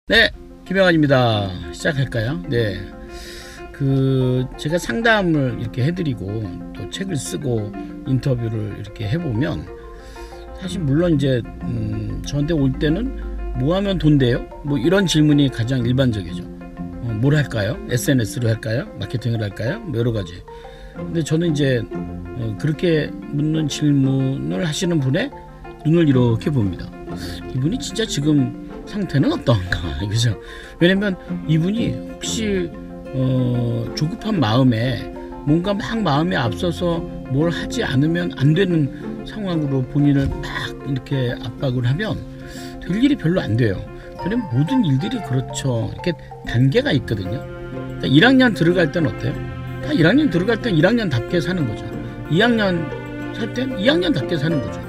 네, 김영환입니다. 시작할까요? 네. 제가 상담을 이렇게 해드리고 또 책을 쓰고 인터뷰를 이렇게 해보면 사실 물론 이제 저한테 올 때는 뭐 하면 돈 돼요? 뭐 이런 질문이 가장 일반적이죠. 뭘 할까요? SNS를 할까요? 마케팅을 할까요? 뭐 여러 가지. 근데 저는 이제 그렇게 묻는 질문을 하시는 분의 눈을 이렇게 봅니다. 이분이 진짜 지금 상태는 어떤가? 그죠? 왜냐면 이분이 혹시 조급한 마음에 뭔가 막 마음에 앞서서 뭘 하지 않으면 안 되는 상황으로 본인을 막 이렇게 압박을 하면 될 일이 별로 안 돼요. 왜냐면 모든 일들이 그렇죠. 이렇게 단계가 있거든요. 그러니까 1학년 들어갈 땐 어때요? 다 1학년 들어갈 땐 1학년답게 사는 거죠. 2학년 살 땐 2학년답게 사는 거죠.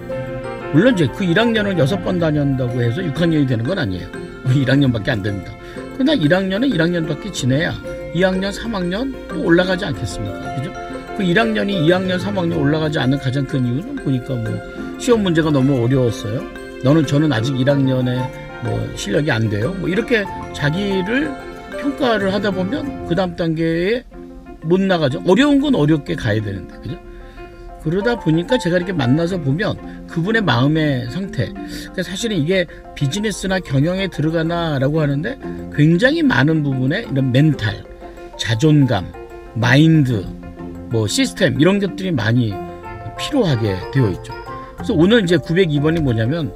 물론 이제 그 1학년을 6번 다닌다고 해서 6학년이 되는 건 아니에요. 1학년밖에 안 됩니다. 그러나 1학년은 1학년밖에 지내야 2학년, 3학년 또 올라가지 않겠습니까? 그죠? 그 1학년이 2학년, 3학년 올라가지 않는 가장 큰 이유는 보니까 뭐 시험 문제가 너무 어려웠어요. 저는 아직 1학년에 뭐 실력이 안 돼요. 뭐 이렇게 자기를 평가를 하다 보면 그 다음 단계에 못 나가죠. 어려운 건 어렵게 가야 되는데, 그죠? 그러다 보니까 제가 이렇게 만나서 보면 그분의 마음의 상태, 그러니까 사실은 이게 비즈니스나 경영에 들어가나라고 하는데 굉장히 많은 부분에 이런 멘탈, 자존감, 마인드, 뭐 시스템 이런 것들이 많이 필요하게 되어 있죠. 그래서 오늘 이제 902번이 뭐냐면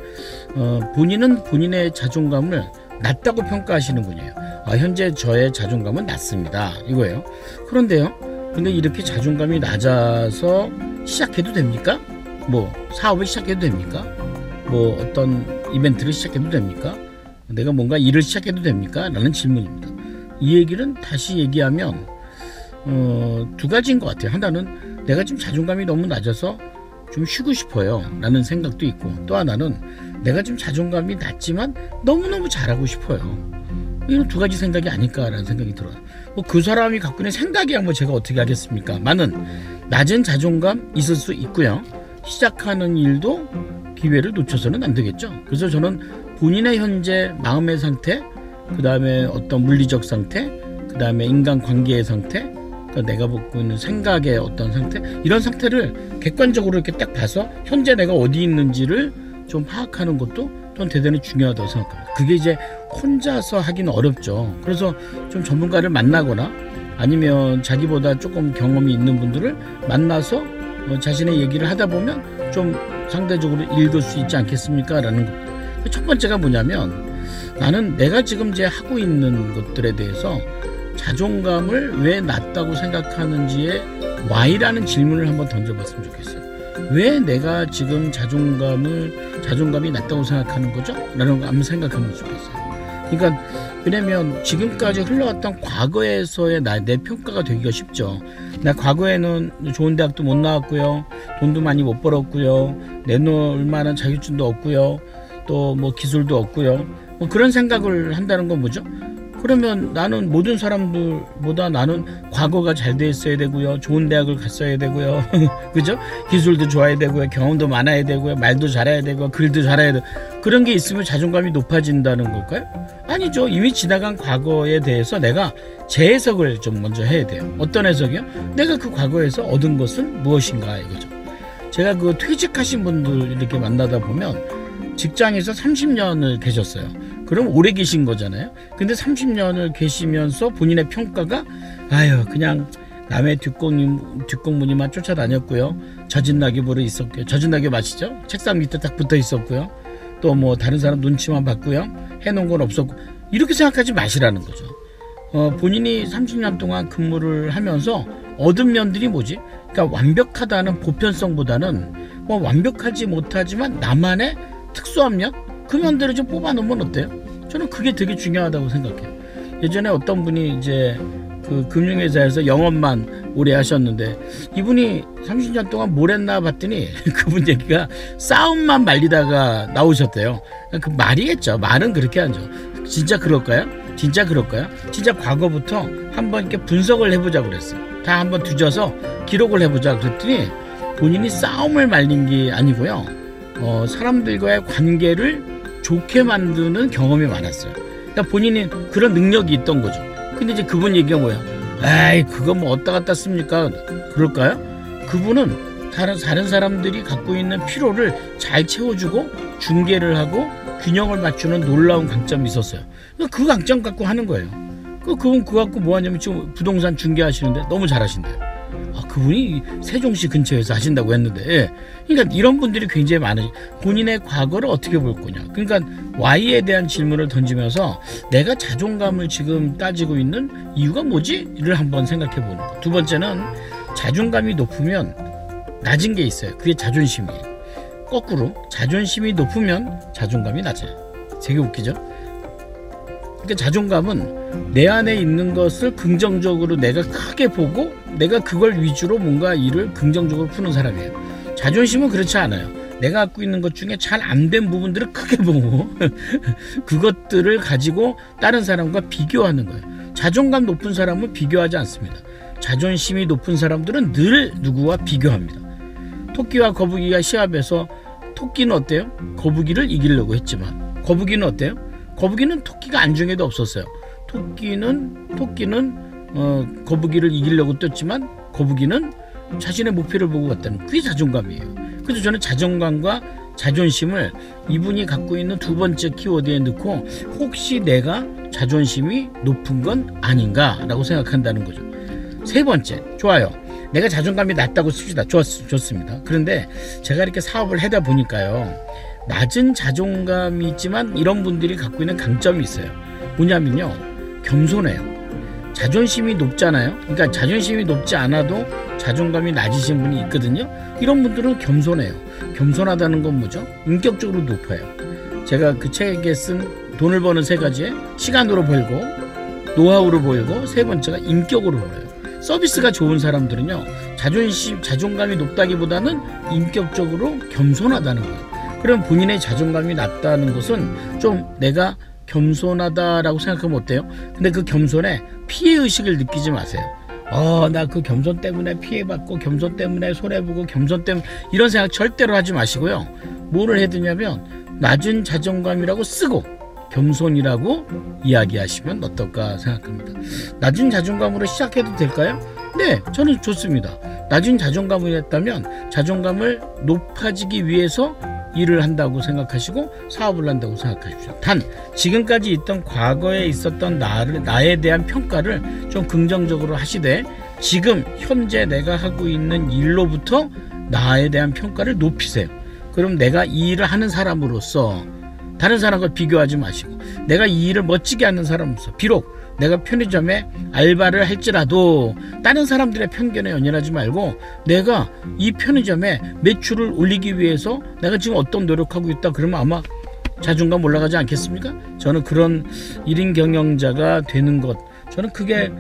본인은 본인의 자존감을 낮다고 평가하시는 분이에요. 현재 저의 자존감은 낮습니다. 이거예요. 근데 이렇게 자존감이 낮아서 시작해도 됩니까? 뭐 사업을 시작해도 됩니까? 뭐 어떤 이벤트를 시작해도 됩니까? 내가 뭔가 일을 시작해도 됩니까? 라는 질문입니다. 이 얘기는 다시 얘기하면 두 가지인 것 같아요. 하나는 내가 지금 자존감이 너무 낮아서 좀 쉬고 싶어요 라는 생각도 있고, 또 하나는 내가 지금 자존감이 낮지만 너무너무 잘하고 싶어요. 이런 두 가지 생각이 아닐까라는 생각이 들어요. 뭐 그 사람이 갖고 있는 생각이야 뭐 제가 어떻게 하겠습니까? 많은 낮은 자존감 있을 수 있고요. 시작하는 일도 기회를 놓쳐서는 안 되겠죠. 그래서 저는 본인의 현재 마음의 상태, 그 다음에 어떤 물리적 상태, 그 다음에 인간관계의 상태, 그러니까 내가 갖고 있는 생각의 어떤 상태, 이런 상태를 객관적으로 이렇게 딱 봐서 현재 내가 어디 있는지를 좀 파악하는 것도 전 대단히 중요하다고 생각합니다. 그게 이제 혼자서 하기는 어렵죠. 그래서 좀 전문가를 만나거나 아니면 자기보다 조금 경험이 있는 분들을 만나서 자신의 얘기를 하다 보면 좀 상대적으로 읽을 수 있지 않겠습니까? 라는 것. 첫 번째가 뭐냐면 나는 내가 지금 이제 하고 있는 것들에 대해서 자존감을 왜 낮다고 생각하는지에 Y라는 질문을 한번 던져봤으면 좋겠어요. 왜 내가 지금 자존감이 낮다고 생각하는 거죠? 라는 거 한번 생각하면 좋겠어요. 그러니까 왜냐면 지금까지 흘러왔던 과거에서의 내 평가가 되기가 쉽죠. 나 과거에는 좋은 대학도 못 나왔고요, 돈도 많이 못 벌었고요, 내놓을 만한 자격증도 없고요, 또 뭐 기술도 없고요, 뭐 그런 생각을 한다는 건 뭐죠? 그러면 나는 모든 사람들보다 나는 과거가 잘 돼 있어야 되고요, 좋은 대학을 갔어야 되고요, 그죠? 기술도 좋아야 되고요, 경험도 많아야 되고요, 말도 잘해야 되고, 글도 잘해야 되고, 그런 게 있으면 자존감이 높아진다는 걸까요? 아니죠. 이미 지나간 과거에 대해서 내가 재해석을 좀 먼저 해야 돼요. 어떤 해석이요? 내가 그 과거에서 얻은 것은 무엇인가 이거죠. 제가 그 퇴직하신 분들 이렇게 만나다 보면 직장에서 30년을 계셨어요. 그럼 오래 계신 거잖아요. 근데 30년을 계시면서 본인의 평가가 그냥 남의 뒷공무니만 쫓아다녔고요, 젖은 낙엽으로 있었고요. 젖은 낙엽 아시죠? 책상 밑에 딱 붙어 있었고요, 또 뭐 다른 사람 눈치만 봤고요, 해놓은 건 없었고, 이렇게 생각하지 마시라는 거죠. 본인이 30년 동안 근무를 하면서 얻은 면들이 뭐지? 그러니까 완벽하다는 보편성보다는 뭐 완벽하지 못하지만 나만의 특수한 면? 그 면들을 좀 뽑아놓으면 어때요? 저는 그게 되게 중요하다고 생각해요. 예전에 어떤 분이 이제 그 금융회사에서 영업만 오래 하셨는데 이분이 30년 동안 뭘 했나 봤더니 그분 얘기가 싸움만 말리다가 나오셨대요. 그 말이겠죠. 말은 그렇게 하죠. 진짜 그럴까요? 진짜 과거부터 한번 이렇게 분석을 해보자고 그랬어요. 다 한번 뒤져서 기록을 해보자 그랬더니 본인이 싸움을 말린 게 아니고요, 사람들과의 관계를 좋게 만드는 경험이 많았어요. 그러니까 본인이 그런 능력이 있던 거죠. 근데 이제 그분 얘기가 뭐야? 에이, 그거 뭐 어디다 갖다 씁니까? 그럴까요? 그분은 다른 사람들이 갖고 있는 피로를 잘 채워주고 중개를 하고 균형을 맞추는 놀라운 강점이 있었어요. 그 강점 갖고 하는 거예요. 그분 그거 갖고 뭐 하냐면 지금 부동산 중개하시는데 너무 잘하신대요. 그분이 세종시 근처에서 하신다고 했는데, 예. 그러니까 이런 분들이 굉장히 많으시. 본인의 과거를 어떻게 볼 거냐. 그러니까 Y에 대한 질문을 던지면서 내가 자존감을 지금 따지고 있는 이유가 뭐지?를 한번 생각해 보는 거. 두 번째는 자존감이 높으면 낮은 게 있어요. 그게 자존심이에요. 거꾸로 자존심이 높으면 자존감이 낮아요. 되게 웃기죠? 그러니까 자존감은 내 안에 있는 것을 긍정적으로 내가 크게 보고 내가 그걸 위주로 뭔가 일을 긍정적으로 푸는 사람이에요. 자존심은 그렇지 않아요. 내가 갖고 있는 것 중에 잘 안 된 부분들을 크게 보고 그것들을 가지고 다른 사람과 비교하는 거예요. 자존감 높은 사람은 비교하지 않습니다. 자존심이 높은 사람들은 늘 누구와 비교합니다. 토끼와 거북이가 시합에서 토끼는 어때요? 거북이를 이기려고 했지만 거북이는 어때요? 거북이는 토끼가 안중에도 없었어요. 토끼는 거북이를 이기려고 뛰었지만 거북이는 자신의 목표를 보고 갔다는, 그게 자존감이에요. 그래서 저는 자존감과 자존심을 이분이 갖고 있는 두 번째 키워드에 넣고 혹시 내가 자존심이 높은 건 아닌가라고 생각한다는 거죠. 세 번째, 좋아요. 내가 자존감이 낮다고 씁시다. 좋습니다. 그런데 제가 이렇게 사업을 하다 보니까요, 낮은 자존감이 있지만 이런 분들이 갖고 있는 강점이 있어요. 뭐냐면요, 겸손해요. 자존심이 높잖아요. 그러니까 자존심이 높지 않아도 자존감이 낮으신 분이 있거든요. 이런 분들은 겸손해요. 겸손하다는 건 뭐죠? 인격적으로 높아요. 제가 그 책에 쓴 돈을 버는 세 가지에 시간으로 벌고, 노하우로 벌고, 세 번째가 인격으로 벌어요. 서비스가 좋은 사람들은요, 자존감이 높다기보다는 인격적으로 겸손하다는 거예요. 그럼 본인의 자존감이 낮다는 것은 좀 내가 겸손하다라고 생각하면 어때요? 근데 그 겸손에 피해의식을 느끼지 마세요. 나 그 겸손 때문에 피해받고 겸손 때문에 손해보고 겸손 때문에 이런 생각 절대로 하지 마시고요. 뭐를 해야 되냐면 낮은 자존감이라고 쓰고 겸손이라고 이야기하시면 어떨까 생각합니다. 낮은 자존감으로 시작해도 될까요? 네, 저는 좋습니다. 낮은 자존감을 했다면 자존감을 높아지기 위해서 일을 한다고 생각하시고 사업을 한다고 생각하십시오. 단 지금까지 있던 과거에 있었던 나에 대한 평가를 좀 긍정적으로 하시되 지금 현재 내가 하고 있는 일로부터 나에 대한 평가를 높이세요. 그럼 내가 이 일을 하는 사람으로서 다른 사람과 비교하지 마시고 내가 이 일을 멋지게 하는 사람으로서 비록 내가 편의점에 알바를 할지라도 다른 사람들의 편견에 연연하지 말고 내가 이 편의점에 매출을 올리기 위해서 내가 지금 어떤 노력하고 있다 그러면 아마 자존감 올라가지 않겠습니까? 저는 그런 1인 경영자가 되는 것, 저는 그게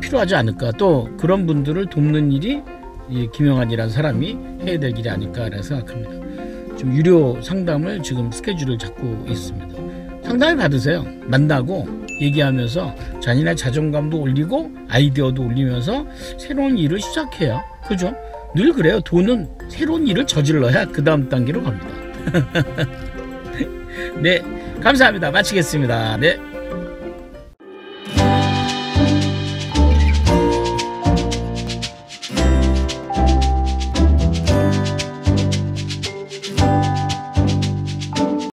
필요하지 않을까. 또 그런 분들을 돕는 일이 이 김영환이라는 사람이 해야 될 일이 아닐까라고 생각합니다. 지금 유료 상담을 지금 스케줄을 잡고 있습니다. 상담을 받으세요. 만나고 얘기하면서 자신의 자존감도 올리고 아이디어도 올리면서 새로운 일을 시작해요. 그죠? 늘 그래요. 돈은 새로운 일을 저질러야 그 다음 단계로 갑니다. 네, 감사합니다. 마치겠습니다. 네.